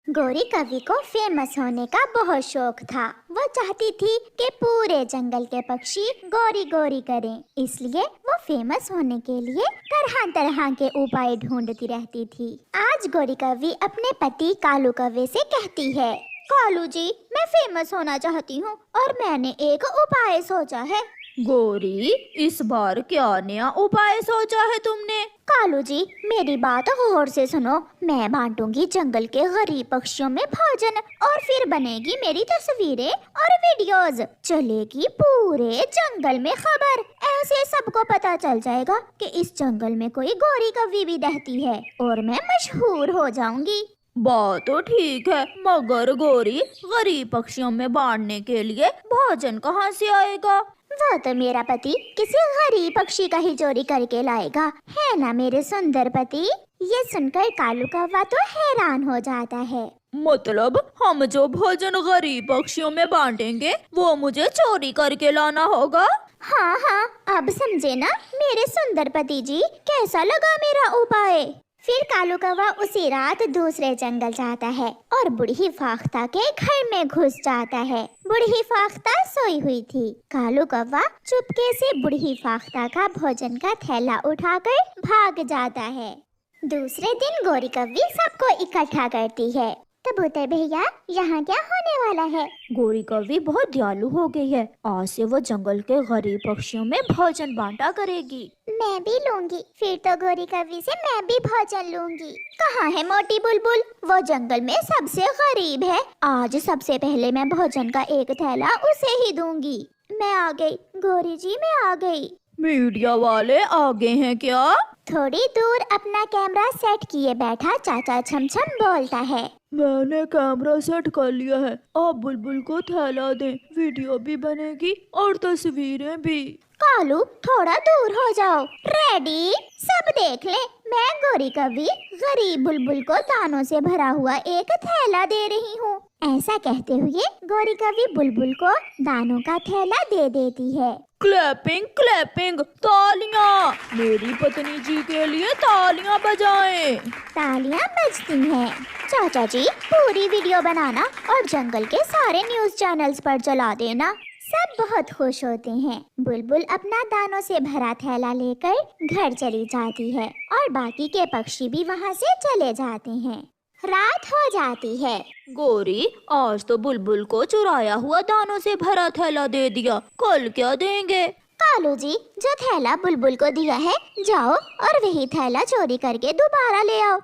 गौरी कवि को फेमस होने का बहुत शौक था। वो चाहती थी कि पूरे जंगल के पक्षी गौरी गौरी करें, इसलिए वो फेमस होने के लिए तरह तरह के उपाय ढूंढती रहती थी। आज गौरी कवि अपने पति कालू कव्वे से कहती है, कालू जी, मैं फेमस होना चाहती हूँ और मैंने एक उपाय सोचा है। गौरी, इस बार क्या नया उपाय सोचा है तुमने? कालू जी, मेरी बात गौर से सुनो। मैं बांटूंगी जंगल के गरीब पक्षियों में भोजन और फिर बनेगी मेरी तस्वीरें और वीडियोस। चलेगी पूरे जंगल में खबर। ऐसे सबको पता चल जाएगा कि इस जंगल में कोई गौरी कवि भी रहती है और मैं मशहूर हो जाऊंगी। बात तो ठीक है, मगर गौरी, गरीब पक्षियों में बांटने के लिए भोजन कहाँ से आएगा? वो तो मेरा पति किसी गरीब पक्षी का ही चोरी करके लाएगा, है ना मेरे सुंदर पति। ये सुनकर कालू कौवा तो हैरान हो जाता है। मतलब हम जो भोजन गरीब पक्षियों में बांटेंगे वो मुझे चोरी करके लाना होगा? हाँ हाँ, अब समझे ना मेरे सुंदर पति जी, कैसा लगा मेरा उपाय। फिर कालू कौवा उसी रात दूसरे जंगल जाता है और बूढ़ी फाख्ता के घर में घुस जाता है। बूढ़ी फाख्ता सोई हुई थी। कालू कौवा चुपके से बूढ़ी फाख्ता का भोजन का थैला उठाकर भाग जाता है। दूसरे दिन गौरी कव्वी सबको इकट्ठा करती है। कबूतर भैया, यहाँ क्या होने वाला है? गौरी कवि बहुत दयालु हो गई है। आज से वो जंगल के गरीब पक्षियों में भोजन बांटा करेगी। मैं भी लूंगी। फिर तो गौरी कवि से मैं भी भोजन लूंगी। कहाँ है मोटी बुलबुल? वो जंगल में सबसे गरीब है। आज सबसे पहले मैं भोजन का एक थैला उसे ही दूंगी। मैं आ गई गौरी जी, मैं आ गई। मीडिया वाले आगे हैं क्या? थोड़ी दूर अपना कैमरा सेट किए बैठा चाचा छमछम बोलता है, मैंने कैमरा सेट कर लिया है। आप बुलबुल को थैला दें, वीडियो भी बनेगी और तस्वीरें भी। कालू, थोड़ा दूर हो जाओ। रेडी, सब देख ले। मैं गौरी कवि गरीब बुलबुल को दानों से भरा हुआ एक थैला दे रही हूँ। ऐसा कहते हुए गौरी कवि बुलबुल को दानों का थैला दे देती है। क्लैपिंग क्लैपिंग, तालियां! मेरी पत्नी जी के लिए तालियां बजाएं। तालियां बजती हैं। चाचा जी, पूरी वीडियो बनाना और जंगल के सारे न्यूज चैनल्स पर चला देना। सब बहुत खुश होते हैं। बुलबुल अपना दानों से भरा थैला लेकर घर चली जाती है और बाकी के पक्षी भी वहाँ से चले जाते हैं। रात हो जाती है। गौरी, आज तो बुलबुल को चुराया हुआ दानों से भरा थैला दे दिया, कल क्या देंगे? कालू जी, जो थैला बुलबुल को दिया है, जाओ और वही थैला चोरी करके दोबारा ले आओ।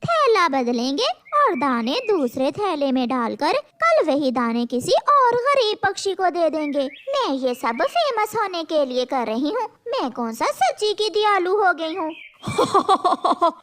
थैला बदलेंगे और दाने दूसरे थैले में डालकर कल वही दाने किसी और गरीब पक्षी को दे देंगे। मैं ये सब फेमस होने के लिए कर रही हूँ। मैं कौन सा सच्ची की दयालु हो गई हूँ।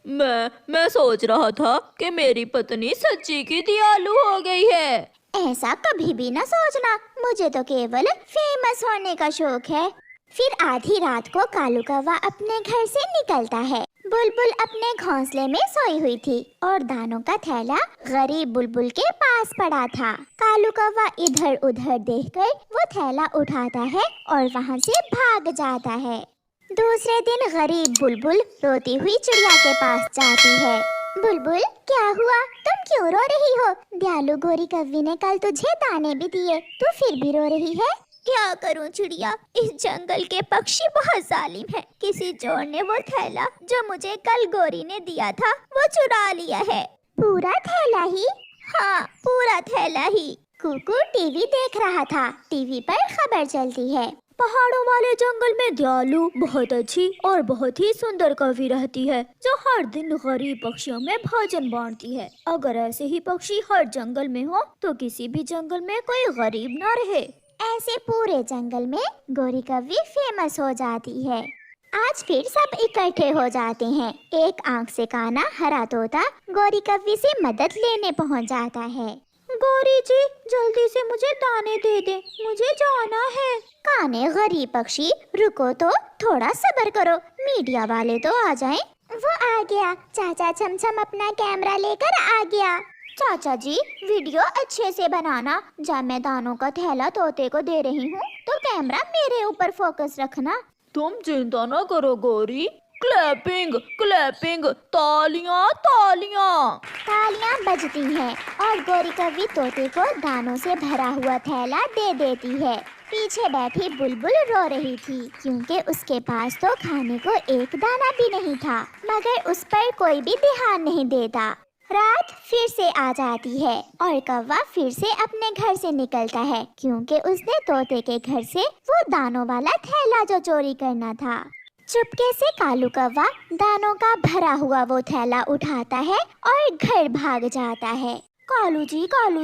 मैं सोच रहा था कि मेरी पत्नी सच्ची की दयालु हो गई है। ऐसा कभी भी न सोचना, मुझे तो केवल फेमस होने का शौक है। फिर आधी रात को कालू कौवा अपने घर से निकलता है। बुलबुल अपने घोंसले में सोई हुई थी और दानों का थैला गरीब बुलबुल के पास पड़ा था। कालू कौवा इधर उधर देखकर वो थैला उठाता है और वहाँ से भाग जाता है। दूसरे दिन गरीब बुलबुल रोती हुई चिड़िया के पास जाती है। बुलबुल, क्या हुआ? तुम क्यों रो रही हो? दयालु गौरी कव्वी ने कल तुझे दाने भी दिए, तू फिर भी रो रही है? क्या करूं चिड़िया, इस जंगल के पक्षी बहुत जालिम हैं। किसी चोर ने वो थैला जो मुझे कल गौरी ने दिया था वो चुरा लिया है। पूरा थैला ही? हाँ, पूरा थैला ही। कुकू टीवी देख रहा था। टीवी पर खबर चलती है, पहाड़ों वाले जंगल में दयालु, बहुत अच्छी और बहुत ही सुंदर कवि रहती है जो हर दिन गरीब पक्षियों में भोजन बांटती है। अगर ऐसे ही पक्षी हर जंगल में हो तो किसी भी जंगल में कोई गरीब ना रहे। ऐसे पूरे जंगल में गौरी कव्वी फेमस हो जाती है। आज फिर सब इकट्ठे हो जाते हैं। एक आंख से काना हरा तोता गौरी कव्वी से मदद लेने पहुंच जाता है। गौरी जी, जल्दी से मुझे दाने दे दे, मुझे जाना है। काने गरीब पक्षी, रुको तो, थोड़ा सब्र करो, मीडिया वाले तो आ जाएं। वो आ गया। चाचा छमछम अपना कैमरा लेकर आ गया। चाचा जी, वीडियो अच्छे से बनाना। जब मैं दानों का थैला तोते को दे रही हूँ तो कैमरा मेरे ऊपर फोकस रखना। तुम चिंता न करो गौरी, क्लैपिंग क्लैपिंग, तालियां तालियां। तालियां बजती हैं और गोरी कौवी तोते को दानों से भरा हुआ थैला दे देती है। पीछे बैठी बुलबुल रो रही थी क्योंकि उसके पास तो खाने को एक दाना भी नहीं था, मगर उस पर कोई भी ध्यान नहीं देता। रात फिर से आ जाती है और कौवा फिर से अपने घर से निकलता है क्योंकि उसने तोते के घर से वो दानों वाला थैला जो चोरी करना था। चुपके से कालू कौवा दानों का भरा हुआ वो थैला उठाता है और घर भाग जाता है। कालू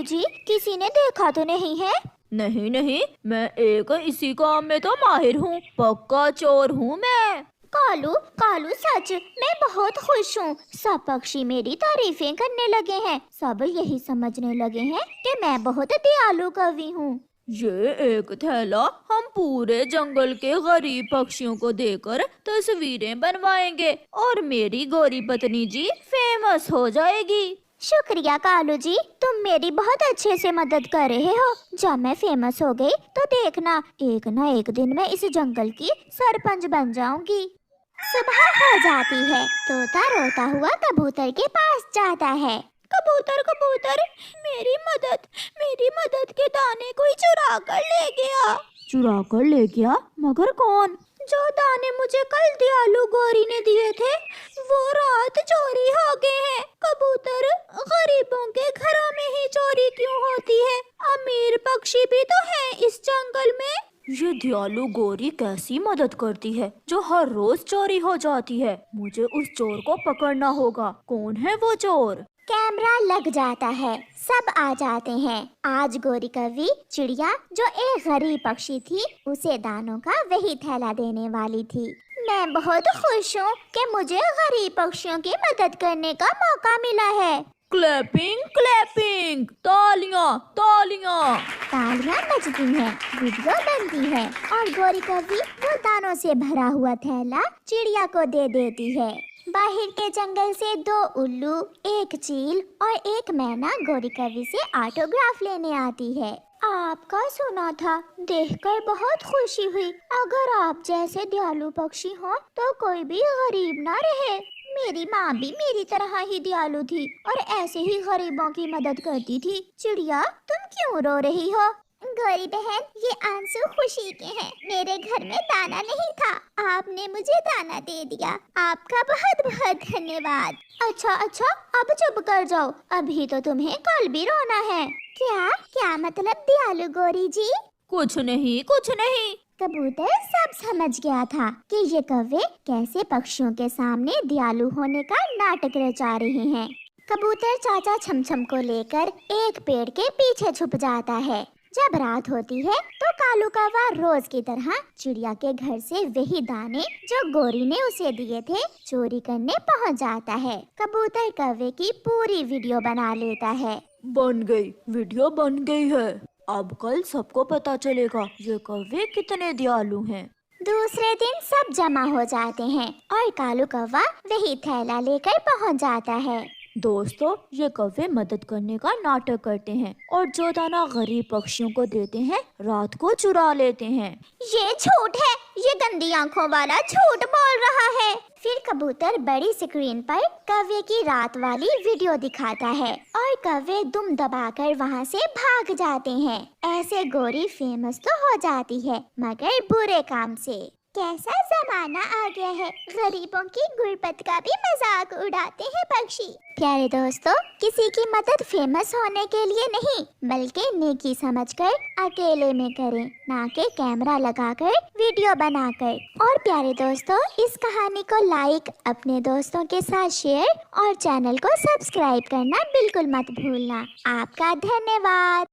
जी, किसी ने देखा तो नहीं है? नहीं नहीं, मैं एक इसी काम में तो माहिर हूँ, पक्का चोर हूँ मैं। कालू सच, मैं बहुत खुश हूँ। सब पक्षी मेरी तारीफें करने लगे हैं। सब यही समझने लगे हैं कि मैं बहुत दयालु कवि हूँ। ये एक थैला हम पूरे जंगल के गरीब पक्षियों को देकर तस्वीरें बनवाएंगे और मेरी गोरी पत्नी जी फेमस हो जाएगी। शुक्रिया कालू जी, तुम मेरी बहुत अच्छे से मदद कर रहे हो। जब मैं फेमस हो गई तो देखना, एक ना एक दिन मैं इस जंगल की सरपंच बन जाऊंगी। सुबह हो जाती है। तोता रोता हुआ कबूतर के पास जाता है। कबूतर, मेरी मदद के दाने कोई चुरा कर ले गया। चुरा कर ले गया? मगर कौन? जो दाने मुझे कल दयालु गोरी ने दिए थे, वो रात चोरी हो गए हैं। कबूतर, गरीबों के घरों में ही चोरी क्यों होती है? अमीर पक्षी भी तो हैं इस जंगल में। ये दयालु गोरी कैसी मदद करती है जो हर रोज चोरी हो जाती है? मुझे उस चोर को पकड़ना होगा। कौन है वो चोर? कैमरा लग जाता है, सब आ जाते हैं। आज गोरी कौवी चिड़िया जो एक गरीब पक्षी थी, उसे दानों का वही थैला देने वाली थी। मैं बहुत खुश हूँ कि मुझे गरीब पक्षियों की मदद करने का मौका मिला है। क्लैपिंग क्लैपिंग, तालियां तालियां। तालियां बजती हैं, वीडियो बनती है और गोरी कौवी वो दानों से भरा हुआ थैला चिड़िया को दे देती है। बाहर के जंगल से 2 उल्लू, 1 चील और 1 मैना गोरी कौवी से ऑटोग्राफ लेने आती है। आपका सुना था, देखकर बहुत खुशी हुई। अगर आप जैसे दयालु पक्षी हो तो कोई भी गरीब ना रहे। मेरी माँ भी मेरी तरह ही दयालु थी और ऐसे ही गरीबों की मदद करती थी। चिड़िया, तुम क्यों रो रही हो? गोरी बहन, ये आंसू खुशी के हैं। मेरे घर में दाना नहीं था, आपने मुझे दाना दे दिया। आपका बहुत बहुत धन्यवाद। अच्छा, अब चुप कर जाओ, अभी तो तुम्हें कल भी रोना है। क्या मतलब दयालु गोरी जी? कुछ नहीं। कबूतर सब समझ गया था कि ये कौवे कैसे पक्षियों के सामने दयालु होने का नाटक रचा रहे हैं। कबूतर चाचा छमछम को लेकर एक पेड़ के पीछे छुप जाता है। जब रात होती है तो कालू कौवा रोज की तरह चिड़िया के घर से वही दाने जो गोरी ने उसे दिए थे चोरी करने पहुंच जाता है। कबूतर कौवे की पूरी वीडियो बना लेता है। वीडियो बन गई है। अब कल सबको पता चलेगा ये कौवे कितने दयालु हैं। दूसरे दिन सब जमा हो जाते हैं और कालू कौवा वही थैला लेकर पहुंच जाता है। दोस्तों, ये कौवे मदद करने का नाटक करते हैं और जो दाना गरीब पक्षियों को देते हैं रात को चुरा लेते हैं। ये झूठ है, ये गंदी आंखों वाला झूठ बोल रहा है। फिर कबूतर बड़ी स्क्रीन पर कौवे की रात वाली वीडियो दिखाता है और कौवे दुम दबाकर वहाँ से भाग जाते हैं। ऐसे गोरी फेमस तो हो जाती है, मगर बुरे काम से। कैसा जमाना आ गया है, गरीबों की गुर्बत का भी मजाक उड़ाते हैं पक्षी। प्यारे दोस्तों, किसी की मदद फेमस होने के लिए नहीं, बल्कि नेकी समझकर अकेले में करें, ना कि कैमरा लगाकर वीडियो बनाकर। और प्यारे दोस्तों, इस कहानी को लाइक, अपने दोस्तों के साथ शेयर और चैनल को सब्सक्राइब करना बिल्कुल मत भूलना। आपका धन्यवाद।